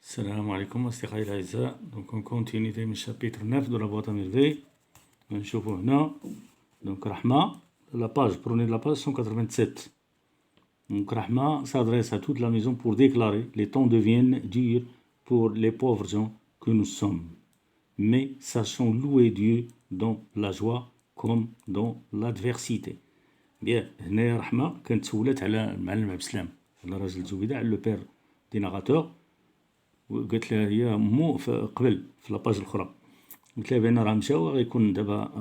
Salam alaikum أصدقائي الأعزاء. Donc on continue le chapitre 9 de la boîte à merveilles. نشوفوا هنا donc Rahma, la page, prenez la page 187. Donc Rahma s'adresse à toute la maison pour déclarer: les temps deviennent durs pour les pauvres gens que nous sommes, mais sachons louer Dieu dans la joie comme dans l'adversité. Bien, هنا رحمة كانت سولات على المعلم عبد السلام على راجل الزبيدة على لو بير دي ناراتور، وقالت لها هي مو قبل في لاباج الاخرى، قلت لها بان راه مشاو غيكون دابا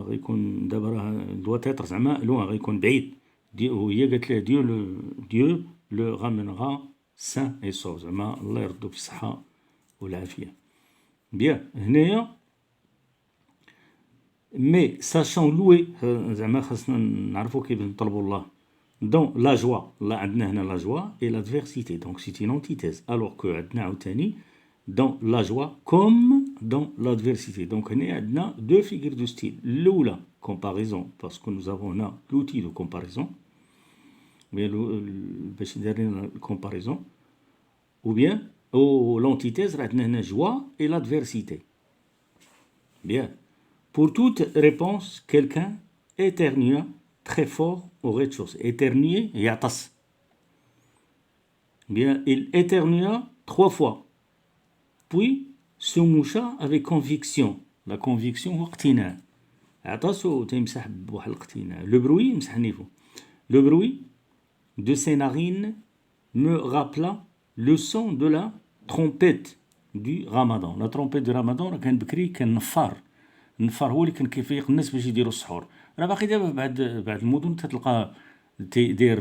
راه دوا تيتر زعما لوان غيكون بعيد وهي قالت لها ديو لو رامينغا سان اي سوف، زعما الله يردو بالصحة والعافية. بيان هنايا مي ساشون لوي زعما خاصنا نعرفو كيف نطلبو الله دون لا جوا. الله عندنا هنا لا جوا اي لادفيرسيتي، دونك سيتي اون انتيتيز، الوغ كو عندنا عاوتاني dans la joie comme dans l'adversité. Donc, on a deux figures de style. L'oula, comparaison, parce que nous avons là l'outil de comparaison, mais comparaison, ou bien l'antithèse, la joie et l'adversité. Bien. Pour toute réponse, quelqu'un éternua très fort au rez-de-chaussée. Éternuer, yatas. Bien, il éternua 3 fois. Puis se moucha avec conviction. La conviction هو اقتناع. عطاسو تيمسح بواحد الاقتناع. Le bruit مسح نيفو. Le bruit de ses narines me rappela le son de la trompette du Ramadan. La trompette du Ramadan راه كان بكري كان نفار. النفار هو اللي كان كيفيق الناس باش يديروا السحور. راه باقي دابا بعد المدن تلقى تيدير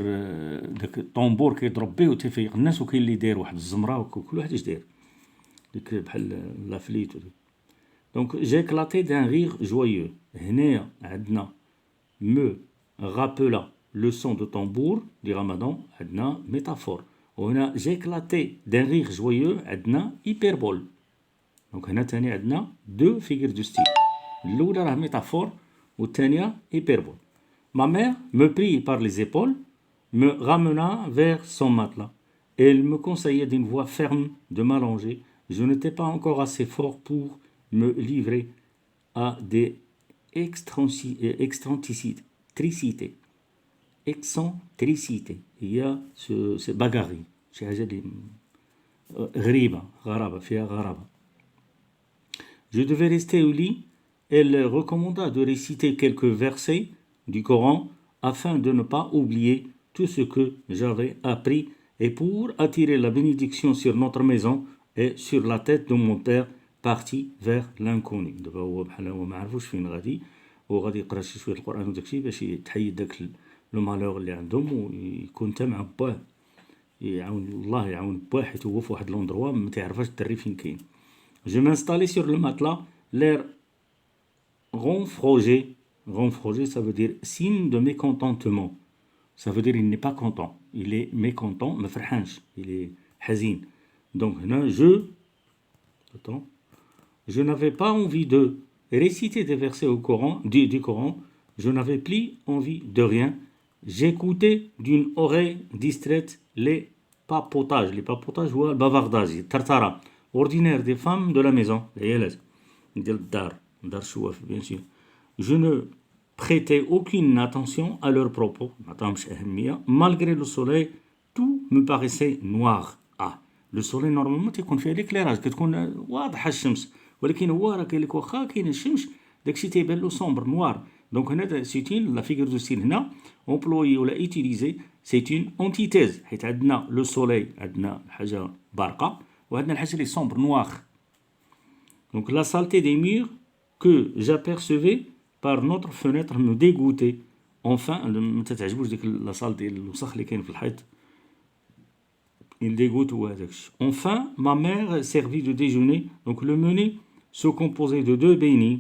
داك الطنبور كيضرب به وتيفيق الناس، وكاين اللي داير واحد الزمره وكل واحد اش داير. La flûte. Donc j'ai éclaté d'un rire joyeux. هنا عندنا me rappela le son de tambour du Ramadan، عندنا métaphore. وهنا j'ai éclaté d'un rire joyeux عندنا hyperbole. Donc هنا تاني عندنا deux figures de style. الأولى راه métaphore والثانية hyperbole. Ma mère me prit par les épaules, me ramena vers son matelas. Elle me conseillait d'une voix ferme de m'allonger. Je n'étais pas encore assez fort pour me livrer à des excentricités. هي باغاري، شي حاجة اللي غرابة فيها غرابة. Je devais rester au lit. Elle recommanda de réciter quelques versets du Coran afin de ne pas oublier tout ce que j'avais appris et pour attirer la bénédiction sur notre maison et sur la tête de mon père parti vers l'inconnu. دابا هو بحال هو ما عرفوش فين غادي، وغادي يقرا شي شويه القران وداكشي باش يتحيد داك لو مالور اللي عندهم ويكون تا مع باه، يعاون الله يعاون باه، حيت هو في واحد لوندروا ما تعرفاش الدري فين كاين. Je m'installais sur le matelas, l'air ronfrogé, ça veut dire signe de mécontentement. Ça veut dire il n'est pas content, il est mécontent, ما فرحانش, il est حزين. Donc là, je n'avais pas envie de réciter des versets du Coran. Je n'avais plus envie de rien. J'écoutais d'une oreille distraite les papotages ou le bavardage, tartara, ordinaire des femmes de la maison. Bien sûr. Je ne prêtais aucune attention à leurs propos. Malgré le soleil, tout me paraissait noir. لو سولي نورمالمون تيكون فيه ليكليراج، كتكون واضحه الشمس، ولكن هو راه كاين لك واخا كاين الشمس داكشي تيبان له سومبر نوار. دونك هنا سيتين لا فيغور دو ستيل هنا امبلوي ولا ايتيليزي سيتين اونتيتيز، حيت عندنا لو سولي عندنا حاجه بارقه وعندنا الحاجه اللي سومبر نوار. دونك لا سالتي دي مير كو جابيرسيفي بار نوتر فونيتر مو ديغوتي. اونفان ما تتعجبوش ديك لا سال ديال الوسخ اللي كاين في الحيط، il dégoûte ou Enfin, ma mère servit de déjeuner. Donc le menu se composait de 2 bénis,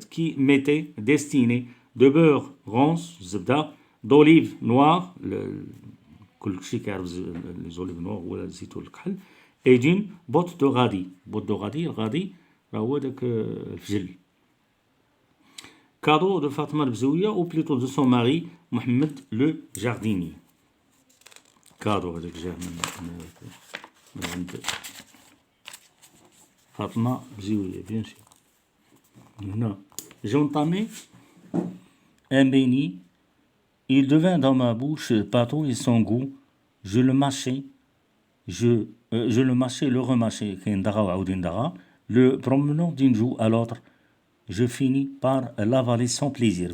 qui m'étaient destinés de beurre ronce, zebda, d'olives noires, les olives noires ou la zitoun الكحل, et d'une botte de radis. Botte de radis, le radis, هو داك الفجل. Cadeau de Fatma Bzouia, ou plutôt de son mari, Mohamed le jardinier. كادو هذاك جاه من عند خلطنا بزيوية بيان سور. هنا j'entamais un béni. Il devint dans ma bouche pâteau et sans goût. Je le mâchais, je le mâchais, le remâchais, le promenant d'une joue à l'autre. Je finis par l'avaler sans plaisir.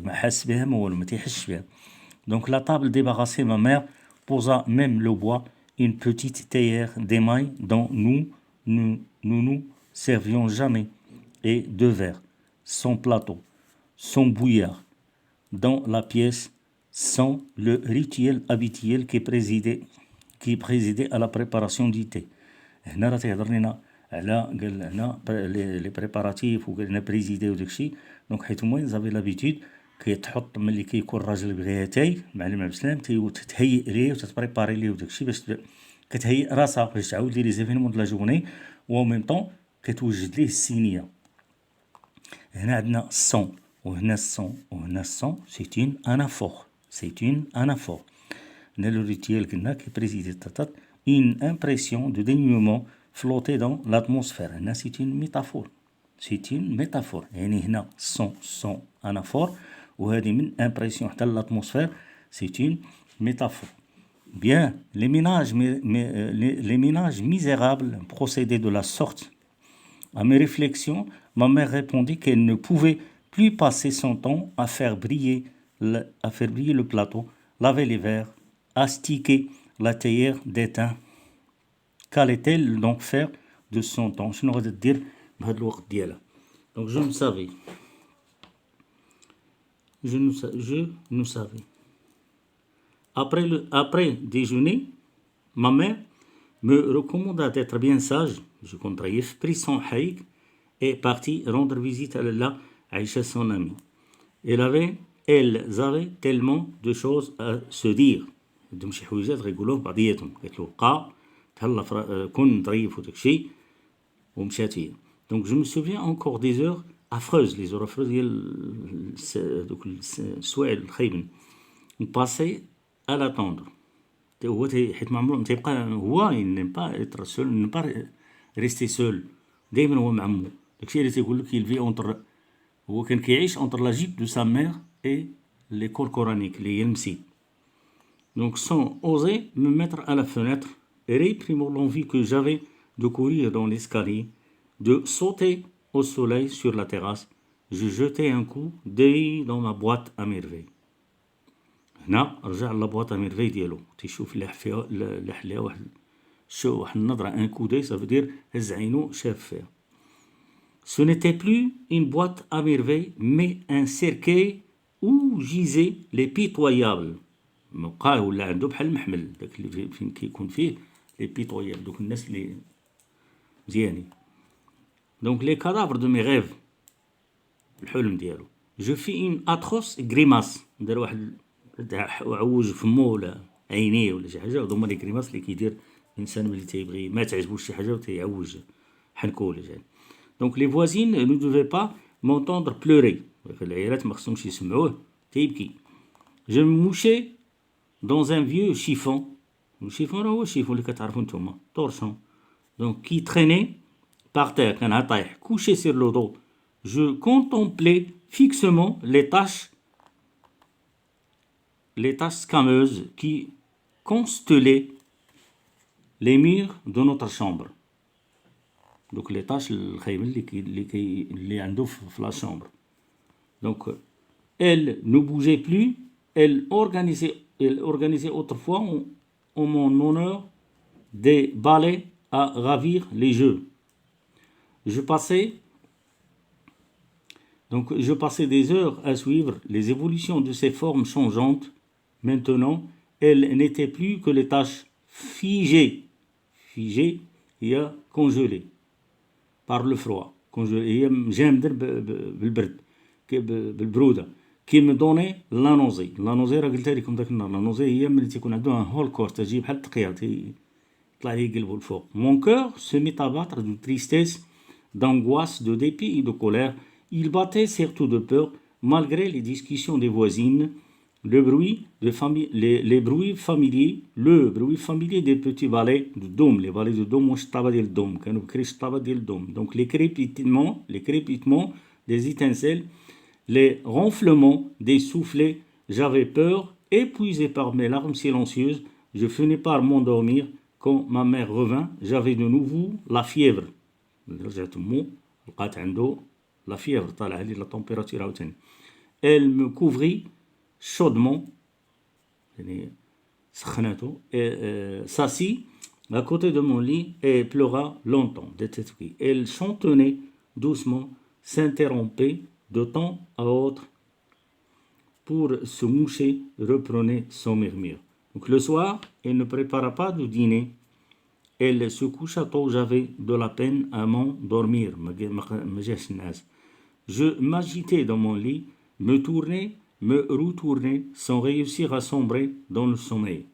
Donc la table débarrassée, ma mère posa même le bois, une petite théière d'émail dont nous servions jamais, et deux verres, son plateau, son bouillard, dans la pièce, sans le rituel habituel qui présidait à la préparation du thé. هنا راه تيهضر لنا على قال هنا لي بريباراتيف وقال لنا بريزيدي وداك الشيء. دونك حيت هما زافي لابيتود كيتحط ملي كيكون الراجل بغى ياتاي معلم عبد السلام تتهيئ ليه وتتبريباري ليه وداك الشيء باش كتهيئ راسها باش تعاود ليه لي زيفينمون د لا جورني و ميم طون كتوجد ليه السينيه. هنا عندنا الصون وهنا الصون وهنا الصون. سي اون انافور سي اون انافور. هنا لو ريتيال قلنا كي بريزيدي تطط une impression de dénuement flotter dans l'atmosphère. هنا c'est une métaphore. C'est une métaphore. يعني هنا son anaphore وهذه من impression حتى l'atmosphère. C'est une métaphore. Bien, les ménages misérables procédaient de la sorte. À mes réflexions, ma mère répondit qu'elle ne pouvait plus passer son temps à faire briller le plateau, laver les verres, astiquer la théière d'étain. Qu'allait-elle donc faire de son temps? شنو غادي دير بهذا الوقت ديالها؟ Donc je ne savais. Après déjeuner, ma mère me recommanda d'être bien sage. Je contraïf, prit son haïk et partit rendre visite à Lalla Aïcha, son amie. Elles avaient tellement de choses à se dire. عندهم شي حويجات غيقولوه بعضياتهم. قالت له بقى تهلا كون ظريف وداك الشيء ومشات هي. دونك جو مو سوفيان انكور دي زور افروز لي زور افروز ديال دوك السوايع الخايبين. باسي à l'attendre. هو حيت ما عمرو تيبقى هو نيم با اتر سول نيم با ريستي سول. دائما هو مع مو. داكشي اللي تيقول لك يلفي اونتر. هو كان كيعيش اونتر لا جيب دو سا مير اي ليكول كورانيك اللي هي المسيد. Donc sans oser me mettre à la fenêtre, réprimant l'envie que j'avais de courir dans l'escalier, de sauter au soleil sur la terrasse, je jetai un coup d'œil dans ma boîte à merveilles. هنا رجع لابواط à merveilles ديالو تيشوف اللي حليها واحد النظرة ان كو داي ça veut dire هز عينو شاف فيها. Ce n'était plus une boîte à merveilles mais un cercueil où gisaient les pitoyables. مبقاه ولا عنده بحال المحمل داك اللي فين كيكون فيه لي بيطوياب دوك الناس اللي مزيانين. دونك لي كادافر دو مي غيف الحلم ديالو. جو في اون اتروس غريماس. دار واحد عوج فمو ولا عينيه ولا شي حاجه. هما لي غريماس اللي كيدير الانسان ملي تيبغي ما تعجبوش شي حاجه وتيعوج حنكو ولا شي. دونك لي فوازين نو دوفي با مونتوندر بلوري. العيالات ما خصهمش يسمعوه تيبكي. جو موشي dans un vieux chiffon. Le chiffon هو chiffon اللي كتعرفوا نتوما torchon. Donc qui traînait par terre كان طايح couché sur le dos. Je contemplais fixement les taches scameuses qui constellaient les murs de notre chambre. Donc les taches الخايبين اللي عنده في la chambre. Donc elle ne bougeait plus. Elle organisait autrefois en mon honneur des ballets à ravir les jeux. Je passais des heures à suivre les évolutions de ces formes changeantes. Maintenant, elles n'étaient plus que les taches figées et congelées par le froid. هي جامدة بالبرودة. كي me donnait la nausée. La nausée راه قلتها لكم داك النهار. La nausée هي ملي تيكون عنده ان هولكوست تجي بحال التقيا يطلع ليه قلبو الفوق. Mon cœur se mit à battre de tristesse, d'angoisse, de dépit et de colère. Il battait surtout de peur, malgré les discussions des voisines. le bruit de famille, les bruits familiers, le bruit familier des petits balais de dôme, les balais de dôme, شطابة ديال الدوم كانوا بكري شطابة ديال الدوم. Donc les crépitements des étincelles, les ronflements des soufflets. J'avais peur, épuisé par mes larmes silencieuses, je finis par m'endormir. Quand ma mère revint, j'avais de nouveau la fièvre. رجعت أمو لقات عنده la fièvre, طالع عليه la température عاوتاني. Elle me couvrit chaudement, s'assit à côté de mon lit et pleura longtemps. Elle chantonnait doucement, s'interrompait de temps à autre pour se moucher, reprenait son murmure. Donc le soir, elle ne prépara pas de dîner. Elle se coucha tôt, j'avais de la peine à m'endormir. Je m'agitais dans mon lit, me tournais, me retournais, sans réussir à sombrer dans le sommeil.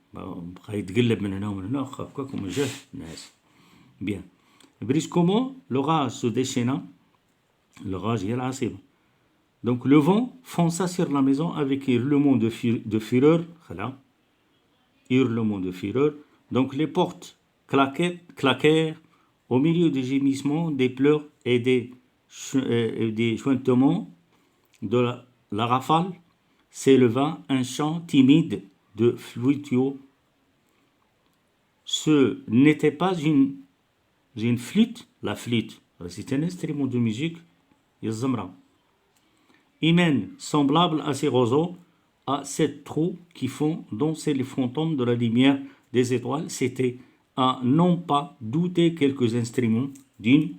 Bien. Brusquement, l'orage se déchaîna. L'orage est la cible. Donc le vent fonça sur la maison avec hurlement de fureur. Hurlement de fureur. Donc les portes claquèrent au milieu des gémissements, des pleurs et des chuintements de la rafale. S'éleva un chant timide de flûteau. Ce n'était pas une flûte, la flûte. C'est un instrument de musique, humaine, semblable à ces roseaux, à ces trous qui font danser les fantômes de la lumière des étoiles. C'était à non pas douter quelques instruments d'une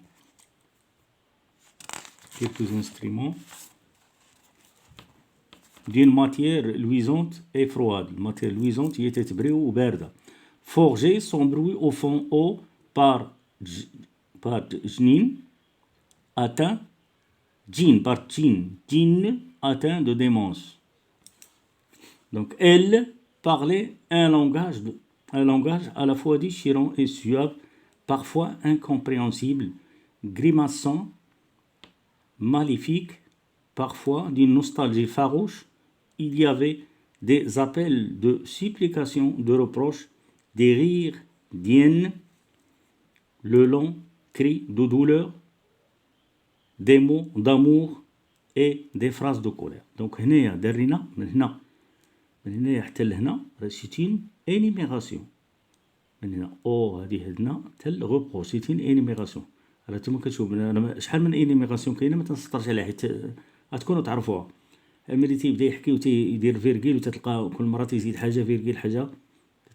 matière luisante et froide. Matière luisante qui était brûlée ou verte. Forgé son bruit au fond haut par Jnin atteint atteint de démence. Donc elle parlait un langage à la fois déchirant et suave, parfois incompréhensible, grimaçant, maléfique, parfois d'une nostalgie farouche. Il y avait des appels de supplication, de reproches, des rires d'hyène, le long cri de douleur, des mots d'amour et des phrases de colère. Donc هنا درينا من هنا حتى لهنا سيتين انيميغاسيون. من هنا هذه هدنا حتى الغوبرو سيتين انيميغاسيون. راه نتوما كتشوف شحال من انيميغاسيون كاينه ما تنسطرش عليها حيت غتكونوا تعرفوها. ملي تيبدا يحكي وتيدير فيرغيل وتتلقى كل مره تيزيد حاجه فيرغيل حاجه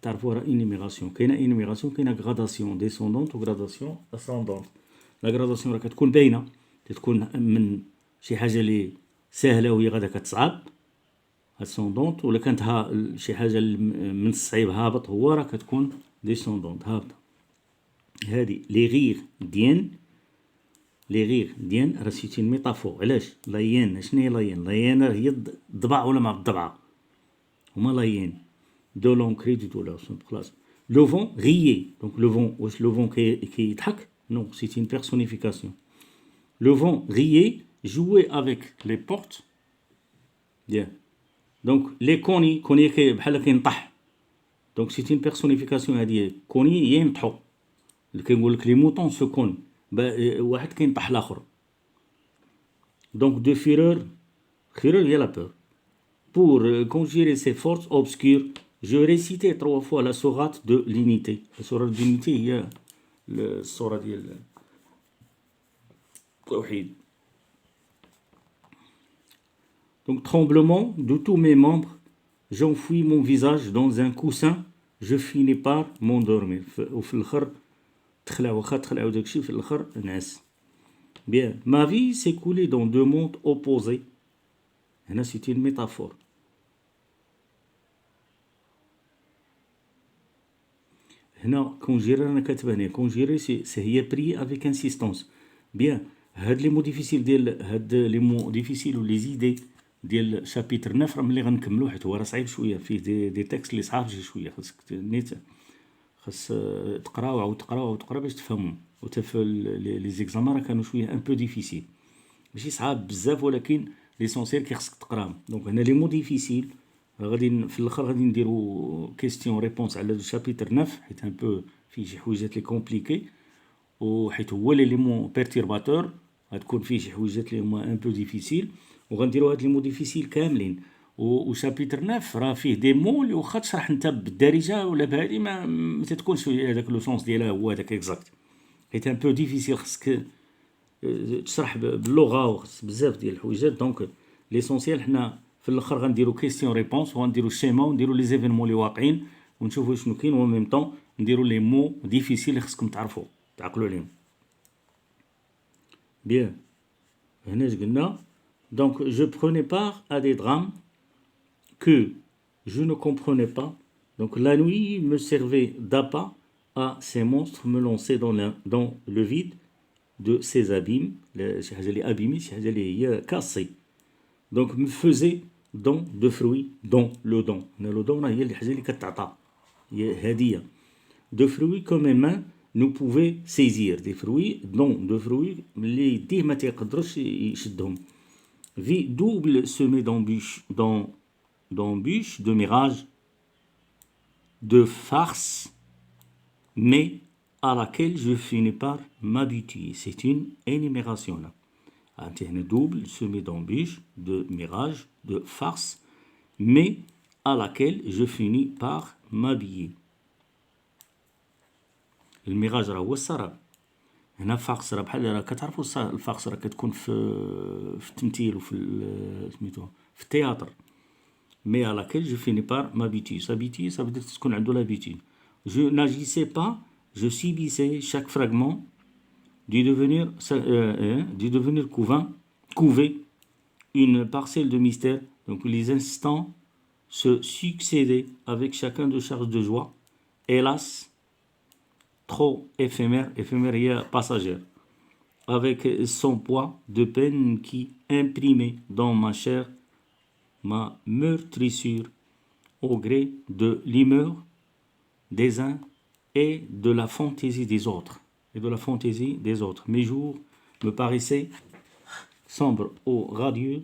تعرفوا راه انيميغاسيون. كاينه انيميغاسيون كاينه غراداسيون ديسوندونت وغراداسيون اسوندونت. لا غراداسيون راه كتكون باينه، تكون من شي حاجه اللي سهله وهي غادا كتصعب اسوندونت، ولا كانت شي حاجه من الصعيب هابط هو راه كتكون ديسوندونت هابطه. هذه لي غير ديان راه سيتي ميتافور. علاش لايين؟ شنو هي لايين؟ لايين هي الضبع ولا مع الضبعه هما لايين دو لونكري دو دولار خلاص. لو فون غيي. دونك لو فون واش لو فون كيضحك؟ نو سيتي une personnification. Le vent riait, jouait avec les portes. Bien. Donc les كوني بحال كينطح. Donc c'est une personnification هذه. كوني هي ينطحو. اللي كنقول لك لي موطون سو كون واحد كينطح الاخر. Donc de fureur هي la peur. Pour conjurer ces forces obscures, je récitais 3 fois la sourate de l'unité. La sourate de l'unité هي الصورة ديال التوحيد. Donc tremblement de tous mes membres, j'enfouis mon visage dans un coussin, je finis par m'endormir. وفي الآخر تخلع داكشي في الآخر نعس. Bien, ma vie s'écoulait dans 2 mondes opposés. هنا c'est une métaphore. هنا كونجيري رانا كاتبه هنا كونجيري هي بري افيك انسيستونس. بيان هاد لي مو ديفيسيل ديال هاد لي مو ديفيسيل ولي زيدي ديال شابيتر 9 راه ملي غنكملو حيت هو راه صعيب شويه فيه دي تكست لي صعاب شويه خاصك نيت خاص تقراو باش تفهمو. وتا لي زيكزامان راه كانوا شويه ان بو ديفيسيل ماشي صعاب بزاف ولكن ليسونسيال كي خاصك تقراهم. دونك هنا لي مو ديفيسيل غادي في الاخر غادي نديرو كيستيون ريبونس على الشابيتر 9 حيت ان بو فيه شي حويجات لي كومبليكي وحيت هو ليليمون بيرتيرباتور غتكون فيه شي حويجات لي هما ان بو ديفيسيل وغنديرو هاد لي مو ديفيسيل كاملين وشابيتر 9 راه فيه دي مو اللي واخا تشرح انت بالدارجه ولا بهادي ما تتكونش هذاك لو سونس ديالها هو هذاك اكزاكت حيت ان بو ديفيسيل خصك تشرح باللغه وخص بزاف ديال الحويجات دونك ليسونسيال حنا في الاخر غنديرو كيستيون ريبونس وغنديرو الشيما ونديرو لي زيفينمون اللي واقعين ونشوفو شنو كاين و ميم طون نديرو لي مو ديفيسيل اللي خصكم تعرفو تعقلوا عليهم بيان هنا قلنا donc je prenais part à des drames que je ne comprenais pas donc la nuit me servait d'appât à ces monstres me lançaient dans le vide de ces abîmes شي حاجه اللي abîmée شي حاجه اللي هي كاسي donc me faisait don de fruits don le don هنا le don هي الحاجه اللي كتعطى هي هديه de fruits que mes mains ne pouvaient saisir des fruits don de fruits اللي يديه ما تيقدرش يشدهم vie double semée d'embûches de mirages de farces mais à laquelle je finis par m'habituer. C'est une énumération là. Un double semé d'embûches, de mirages, de farces, mais à laquelle je finis par m'habiller. الميراج راه هو السراب هنا فاقس راه بحال راه كتعرفوا الفاقس راه كتكون في التمثيل وفي سميتو في التياتر mais à laquelle je finis par m'habituer. S'habituer, ça veut dire تكون عنده l'habitude. Je n'agissais pas, je subissais chaque fragment du devenir couvé, une parcelle de mystère. Donc les instants se succédaient avec chacun de charge de joie, hélas, trop éphémère et passagère, avec son poids de peine qui imprimait dans ma chair ma meurtrissure au gré de l'humeur des uns et de la fantaisie des autres. Mes jours me paraissaient sombres ou radieux,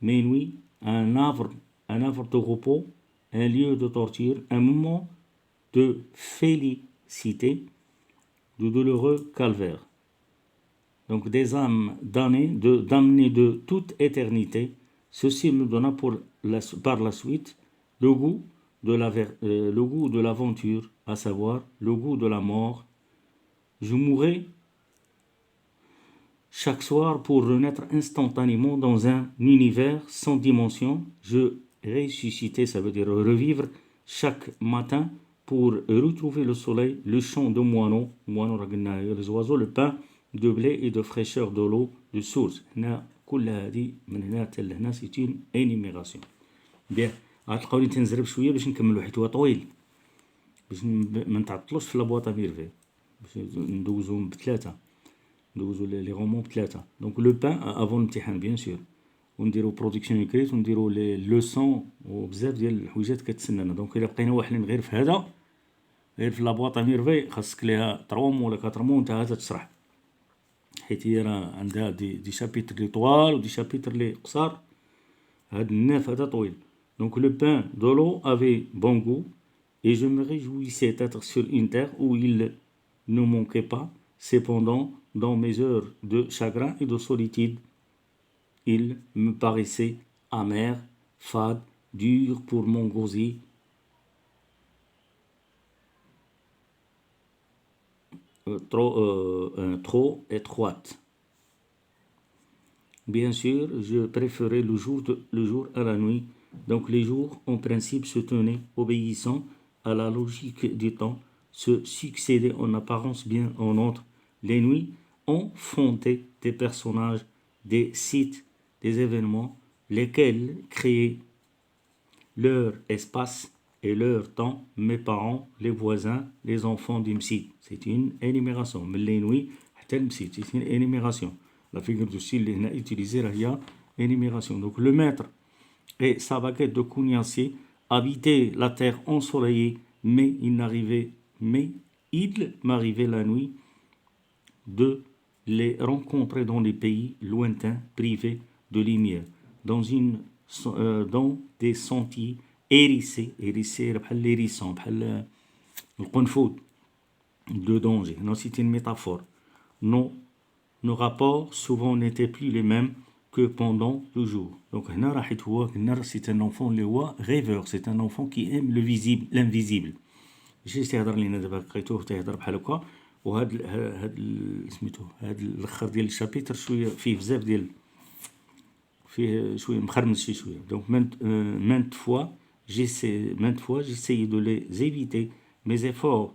mes nuits un havre de repos, un lieu de torture, un moment de félicité, de douloureux calvaire. Donc des âmes damnées de toute éternité. Ceci me donna par la suite le goût de l'aventure, à savoir le goût de la mort. Je mourrais chaque soir pour renaître instantanément dans un univers sans dimension. Je ressuscitais, ça veut dire revivre chaque matin pour retrouver le soleil, le chant de moineaux, les oiseaux, le pain de blé et de fraîcheur de l'eau de source. كل هذه من هنا حتى لهنا سيتين انيميراسيون بيان غتلقاوني تنزرب شويه باش نكملو حيت هو طويل باش ما نتعطلوش في لابواط اميرفي باش ندوزوهم بثلاثه ندوزو لي رومون بثلاثه دونك لو بان افون الامتحان بيان سور ونديرو برودكسيون اكريت ونديرو لي لوسون وبزاف ديال الحويجات كتسنانا دونك الا بقينا واحدين غير في هذا غير في لابواط اميرفي خاصك ليها 3 مون ولا 4 مون نتا تشرح حيت هي راه عندها دي شابيتر لي طوال ودي شابيتر لي قصار هاد الناف هذا طويل donc le pain de l'eau avait bon goût et je me réjouissais d'être sur une terre où il ne manquait pas cependant dans mes heures de chagrin et de solitude il me paraissait amer fade dur pour mon gosier trop étroite. Bien sûr, je préférais le jour à la nuit. Donc les jours, en principe, se tenaient, obéissant à la logique du temps, se succédaient en apparence bien en autre. Les nuits enfantaient des personnages, des sites, des événements, lesquels créaient leur espace et leur temps, mes parents, les voisins, les enfants du MSID. C'est une énumération. Mais les nuits, c'est une énumération. La figure de style est utilisée là, énumération. Donc le maître et sa baguette de cognacier habitaient la terre ensoleillée, mais il m'arrivait la nuit de les rencontrer dans les pays lointains, privés de lumière, dans une dans des sentiers hérissés, hérissés بحال l'hérisson, بحال القنفذ de danger. Non, c'est une métaphore. Nos rapports souvent n'étaient plus les mêmes que pendant le jour. Donc هنا راح هو قلنا c'est un enfant اللي هو rêveur, c'est un enfant qui aime le visible, l'invisible. ماشي تيهضر لينا دابا لقيتوه تيهضر بحال هكا وهاد سميتو هاد الاخر ديال الشابيتر شويه فيه بزاف ديال فيه شويه مخرمس شويه. Donc maintes fois j'essayais de les éviter. Mes efforts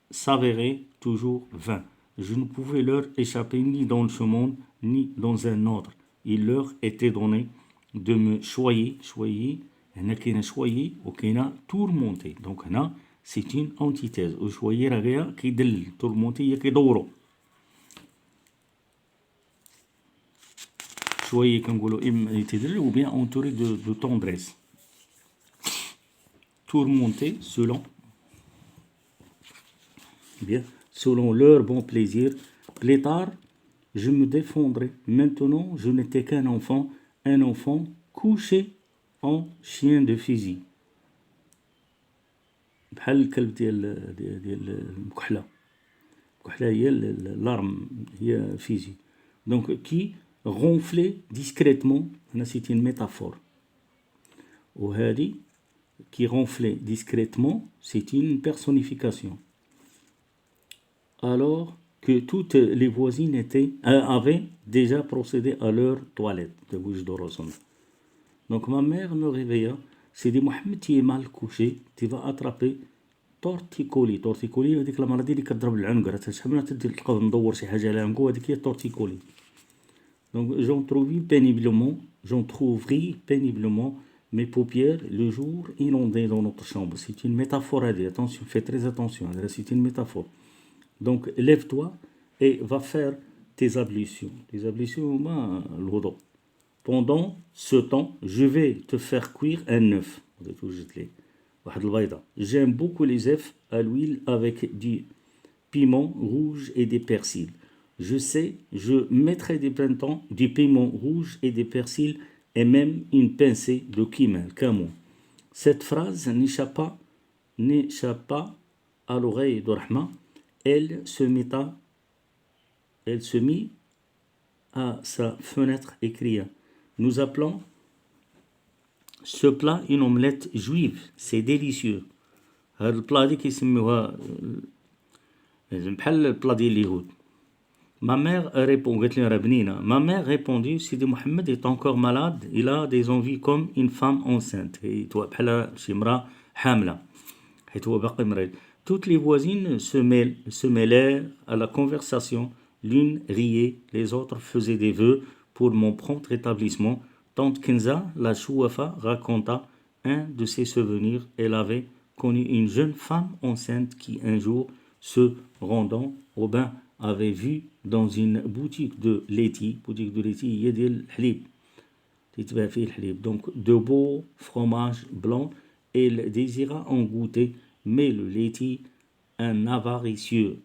s'avéraient toujours vains. Je ne pouvais leur échapper ni dans ce monde ni dans un autre. Il leur était donné de me choyer هنا كاينه choyer وكاينه tourmenter. Donc هنا c'est une antithèse. وشويه راه غير كيدلل tourmenter هي كيدورو. شويه كنقولوا اما يتدلل ou bien entouré de tendresse. Tourmenter selon leur bon plaisir. Plus tard, je me défendrai. Maintenant, je n'étais qu'un enfant, couché en chien de fusil. بحال الكلب ديال المكحله. المكحله هي الارم هي فيزي. Donc qui ronflait discrètement. هنا c'est une métaphore. وهذه qui ronflait discrètement, c'est une personnification. Alors que toutes les voisines avaient déjà procédé à leur toilette. Donc ma mère me réveilla. Sidi Mohamed, tu es mal couché, tu vas attraper torticolis. Torticolis هذيك المرض اللي كتضرب العنق. شحال من تلقاو مدور شي حاجه على عنقو هذيك هي torticolis. Donc j'en trouverai péniblement mes paupières le jour inondées dans notre chambre. C'est une métaphore. Attention, fais très attention. C'est une métaphore. Donc lève-toi et va faire tes ablutions. Les ablutions, l'odo. Pendant ce temps, je vais te faire cuire un œuf. J'aime beaucoup les œufs à l'huile avec du piment rouge et des persils. Je sais, je mettrai du piment rouge et des persils et même une pincée de cumin. Cette phrase n'échappe pas à l'oreille de Rahma. Elle se mit à sa fenêtre et cria. Nous appelons ce plat une omelette juive. C'est délicieux. هذا البلا هذه كيسميوها بحال البلا ديال اليهود. Ma mère répondit, Sidi Mohamed est encore malade, il a des envies comme une femme enceinte. Toutes les voisines se mêlèrent à la conversation, l'une riait, les autres faisaient des vœux pour mon prompt rétablissement. Tante Kenza, la Chouafa, raconta un de ses souvenirs. Elle avait connu une jeune femme enceinte qui un jour, se rendant au bain, avait vu dans une boutique de laitier, il y a des halib, donc de beaux fromages blancs. Elle désira en goûter, mais le laitier, un avaricieux,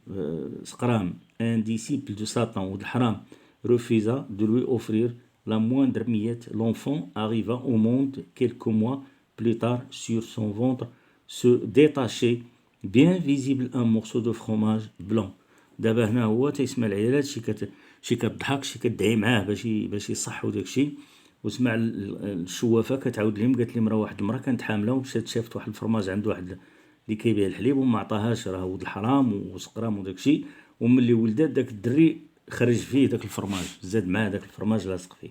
un disciple de Satan ou de Haram, refusa de lui offrir la moindre miette. L'enfant arriva au monde quelques mois plus tard. Sur son ventre se détachait, bien visible, un morceau de fromage blanc. دابا هنا هو تيسمع العيالات شي كتضحك شي كدعي معاه باش يصحوا داكشي. وسمع الشوافه كتعاود لهم قالت لهم راه واحد المراه كانت حامله ومشات شافت واحد الفرماج عند واحد اللي كيبيع الحليب وما عطاهاش راه ولد الحرام وسقرام وداكشي. وملي ولدات داك الدري خرج فيه داك الفرماج زاد معاه داك الفرماج لاصق فيه.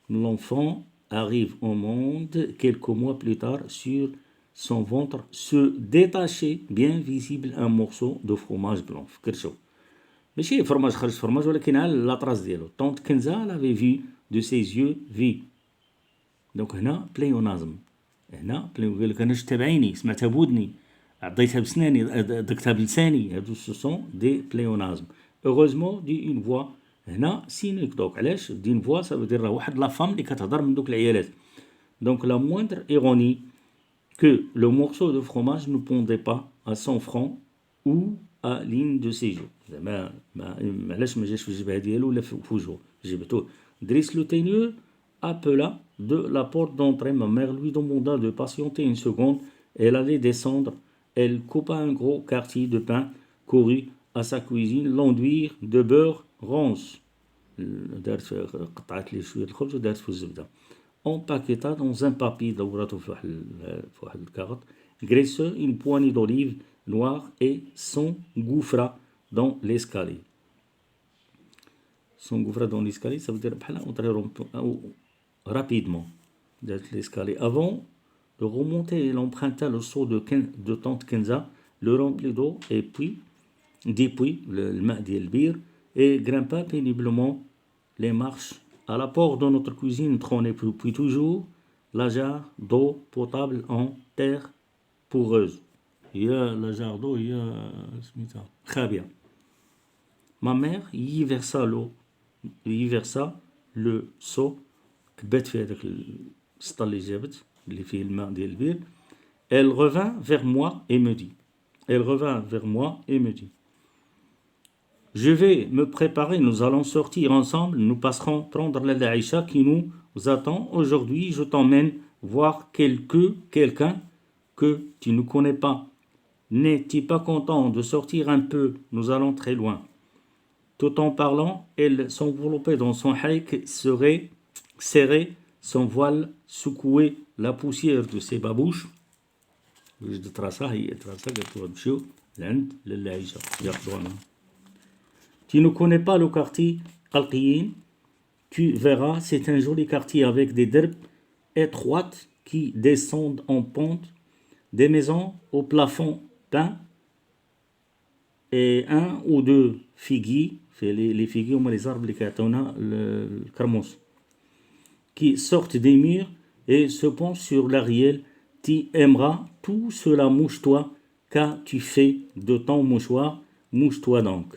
L'enfant arrive au monde quelques mois plus tard. Sur son ventre se détachait, bien visible, un morceau de fromage blanc. فكرتو ماشي فرماج خرج فرماج ولكن على لاطراس ديالو. Tante Kenza l'avait vu de ses yeux vus. دونك هنا بليونازم. هنا قال لك انا شفتها بعيني سمعتها بودني عطيتها بسناني دقتها بلساني. هادو سو سون دي بليونازم. Heureusement دي اون فوا. هنا سينيكدوك. علاش دي اون فوا سا فودير راه واحد لا فام اللي كتهضر من دوك العيالات. دونك لا موindre ironie que le morceau de fromage ne pendait pas à son front ou à l'une de ses joues. زعما علاش ما جاش في الجبهه ديالو ولا في وجهه جبتوه. Driss le teigneux appela de la porte d'entrée. Ma mère lui demanda de patienter une seconde. Elle allait descendre. Elle coupa un gros quartier de pain, courut à sa cuisine, l'enduire de beurre ronce. قطعت لي شوية الخبز ودارت في الزبدة. Empaqueta dans un papier دورته في واحد الكارت. Graisseux, une poignée d'olives noires et s'engouffra dans l'escalier. S'engouffra dans l'escalier, ça veut dire بحال rapidement. L'escalier. Avant de remonter, elle emprunta le seau de tante Kenza, le remplit d'eau et puis الماء ديال البير, et grimpa péniblement les marches. À la porte de notre cuisine trônait puis toujours la jarre d'eau potable en terre poreuse. هي la jarre d'eau هي سميتها خابية. Ma mère y versa le seau, كبات فيه هذاك السطل اللي جابت اللي فيه الماء ديال البير. Elle revint vers moi et me dit je vais me préparer, nous allons sortir ensemble, nous passerons prendre l'Aïcha qui nous attend. Aujourd'hui, je t'emmène voir quelqu'un que tu ne connais pas. N'es-tu pas content de sortir un peu? Nous allons très loin. Tout en parlant, elle s'enveloppait dans son haïk, serrait son voile, secouait la poussière de ses babouches. وجدت راسها قالت له نمشيو لعند لاله عيشه ياخذوها. Tu ne connais pas le quartier Qalqiyin? Tu verras, c'est un joli quartier avec des derbes étroites qui descendent en pente, des maisons au plafond peint et un ou deux figuiers, les figuiers هما les arbres اللي كيعطيونا الكرموس, qui sortent des murs et se penchent sur l'ariel. Tu aimeras tout cela, mouche-toi, qu'as-tu fait de ton mouchoir? Mouche-toi donc.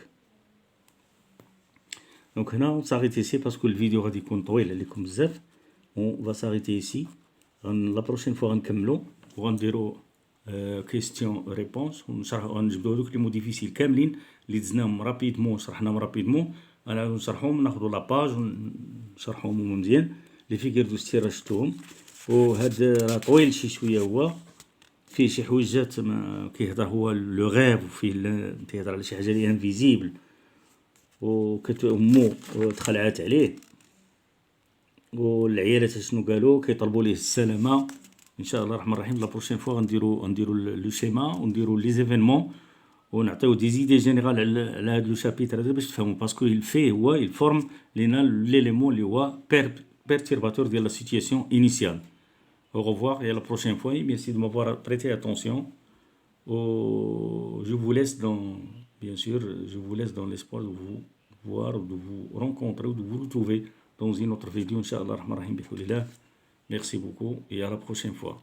Donc là, on s'arrête ici parce que le vidéo غادي يكون طويل عليكم بزاف. On va s'arrêter ici. La prochaine fois غنكملو وغنديرو كيستيون ريبونس ونجبدو هذوك لي مو ديفيسيل كاملين اللي دزناهم رابيدمون شرحناهم رابيدمون. انا نشرحهم ناخذوا لاباج ونشرحهم هما مزيان. لي فيكير دو ستير شفتوهم. وهذا راه طويل شي شويه, هو فيه شي حويجات كيهضر هو لو غيف, وفيه تيهضر على شي حاجه لي انفيزيبل, وكتأمو تخلعات عليه, والعيالات شنو قالوا كيطلبوا ليه السلامه. ان شاء الله الرحمن الرحيم. لا بروشين فوا غنديرو لو شيما ونديرو لي زيفينمون ونعطيو دي زيدي جينيرال على هذا لو شابيتر هذا باش تفهموا, باسكو الفي هو يفورم لينا ليليمون اللي هو perturbateur de la situation initiale. Au revoir et à la prochaine fois. Merci de m'avoir prêté attention. Je vous laisse dans l'espoir de vous voir, de vous rencontrer ou de vous retrouver dans une autre vidéo. Inch'Allah, Rahman Rahim, Merci beaucoup et à la prochaine fois.